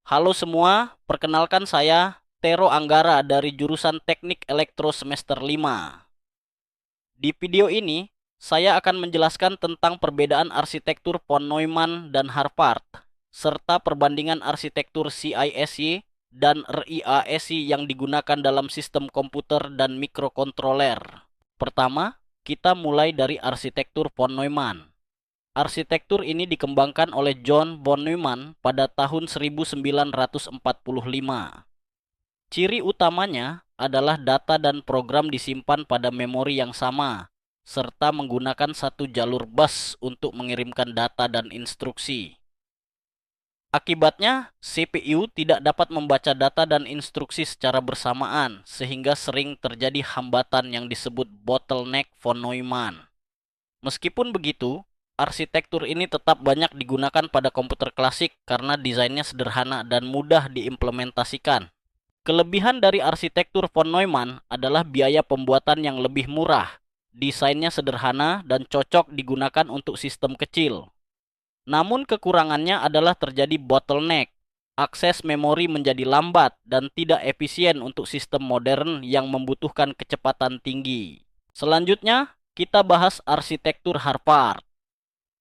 Halo semua, perkenalkan saya Tero Anggara dari jurusan Teknik Elektro semester 5. Di video ini, saya akan menjelaskan tentang perbedaan arsitektur von Neumann dan Harvard, serta perbandingan arsitektur CISC dan RIASC yang digunakan dalam sistem komputer dan mikrokontroler. Pertama, kita mulai dari arsitektur von Neumann. Arsitektur ini dikembangkan oleh John von Neumann pada tahun 1945. Ciri utamanya adalah data dan program disimpan pada memori yang sama, serta menggunakan satu jalur bus untuk mengirimkan data dan instruksi. Akibatnya, CPU tidak dapat membaca data dan instruksi secara bersamaan, sehingga sering terjadi hambatan yang disebut bottleneck von Neumann. Meskipun begitu, arsitektur ini tetap banyak digunakan pada komputer klasik karena desainnya sederhana dan mudah diimplementasikan. Kelebihan dari arsitektur von Neumann adalah biaya pembuatan yang lebih murah, desainnya sederhana dan cocok digunakan untuk sistem kecil. Namun kekurangannya adalah terjadi bottleneck. Akses memori menjadi lambat dan tidak efisien untuk sistem modern yang membutuhkan kecepatan tinggi. Selanjutnya, kita bahas arsitektur Harvard.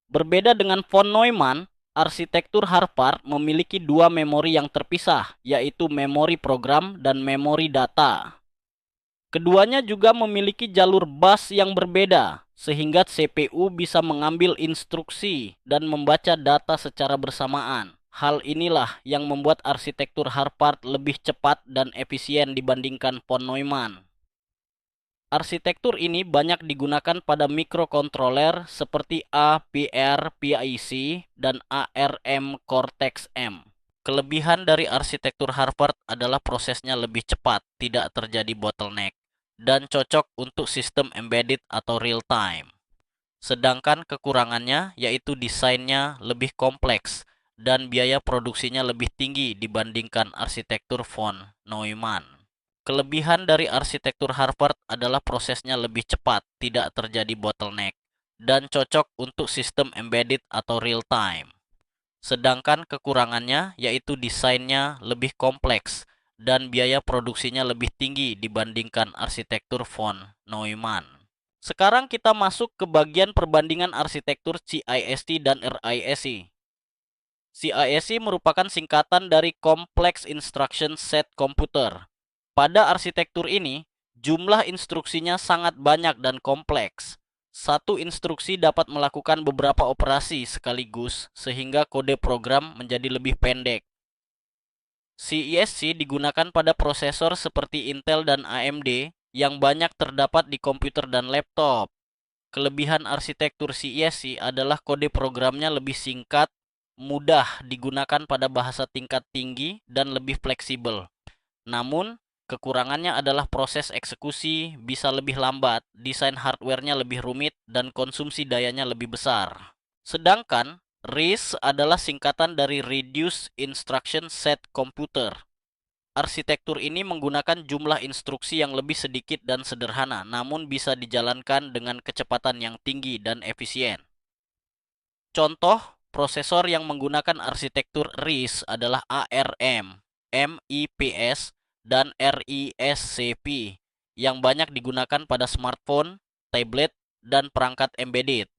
Berbeda dengan von Neumann, arsitektur Harvard memiliki dua memori yang terpisah, yaitu memori program dan memori data. Keduanya juga memiliki jalur bus yang berbeda, sehingga CPU bisa mengambil instruksi dan membaca data secara bersamaan. Hal inilah yang membuat arsitektur Harvard lebih cepat dan efisien dibandingkan von Neumann. Arsitektur ini banyak digunakan pada mikrokontroler seperti APR PIC dan ARM Cortex-M. Kelebihan dari arsitektur Harvard adalah prosesnya lebih cepat, tidak terjadi bottleneck, dan cocok untuk sistem embedded atau real time. Sedangkan kekurangannya yaitu desainnya lebih kompleks dan biaya produksinya lebih tinggi dibandingkan arsitektur von Neumann. Kelebihan dari arsitektur Harvard adalah prosesnya lebih cepat, tidak terjadi bottleneck, dan cocok untuk sistem embedded atau real time. Sedangkan kekurangannya yaitu desainnya lebih kompleks dan biaya produksinya lebih tinggi dibandingkan arsitektur von Neumann. Sekarang kita masuk ke bagian perbandingan arsitektur CISC dan RISC. CISC merupakan singkatan dari Complex Instruction Set Computer. Pada arsitektur ini, jumlah instruksinya sangat banyak dan kompleks. Satu instruksi dapat melakukan beberapa operasi sekaligus, sehingga kode program menjadi lebih pendek. CISC digunakan pada prosesor seperti Intel dan AMD yang banyak terdapat di komputer dan laptop. Kelebihan arsitektur CISC adalah kode programnya lebih singkat, mudah digunakan pada bahasa tingkat tinggi, dan lebih fleksibel. Namun, kekurangannya adalah proses eksekusi bisa lebih lambat, desain hardware-nya lebih rumit, dan konsumsi dayanya lebih besar. Sedangkan, RISC adalah singkatan dari Reduced Instruction Set Computer. Arsitektur ini menggunakan jumlah instruksi yang lebih sedikit dan sederhana, namun bisa dijalankan dengan kecepatan yang tinggi dan efisien. Contoh, prosesor yang menggunakan arsitektur RISC adalah ARM, MIPS, dan RISC-V yang banyak digunakan pada smartphone, tablet, dan perangkat embedded.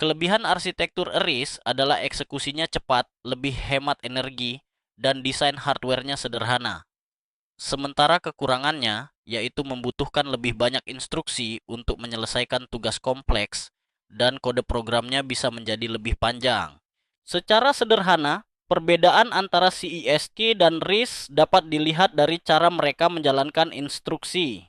Kelebihan arsitektur RISC adalah eksekusinya cepat, lebih hemat energi, dan desain hardware-nya sederhana. Sementara kekurangannya yaitu membutuhkan lebih banyak instruksi untuk menyelesaikan tugas kompleks dan kode programnya bisa menjadi lebih panjang. Secara sederhana, perbedaan antara CISC dan RISC dapat dilihat dari cara mereka menjalankan instruksi.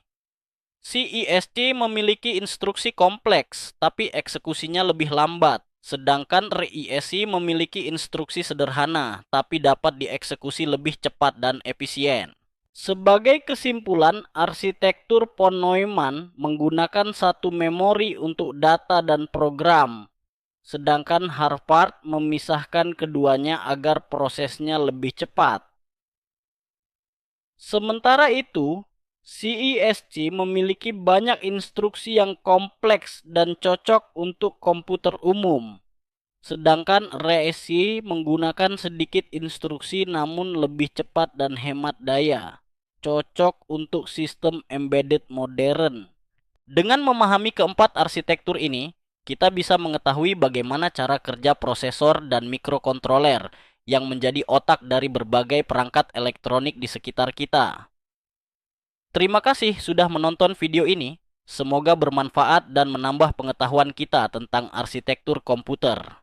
CISC memiliki instruksi kompleks, tapi eksekusinya lebih lambat. Sedangkan RISC memiliki instruksi sederhana, tapi dapat dieksekusi lebih cepat dan efisien. Sebagai kesimpulan, arsitektur von Neumann menggunakan satu memori untuk data dan program, sedangkan Harvard memisahkan keduanya agar prosesnya lebih cepat. Sementara itu, CISC memiliki banyak instruksi yang kompleks dan cocok untuk komputer umum. Sedangkan RESI menggunakan sedikit instruksi namun lebih cepat dan hemat daya. Cocok untuk sistem embedded modern. Dengan memahami keempat arsitektur ini, kita bisa mengetahui bagaimana cara kerja prosesor dan mikrokontroler yang menjadi otak dari berbagai perangkat elektronik di sekitar kita. Terima kasih sudah menonton video ini. Semoga bermanfaat dan menambah pengetahuan kita tentang arsitektur komputer.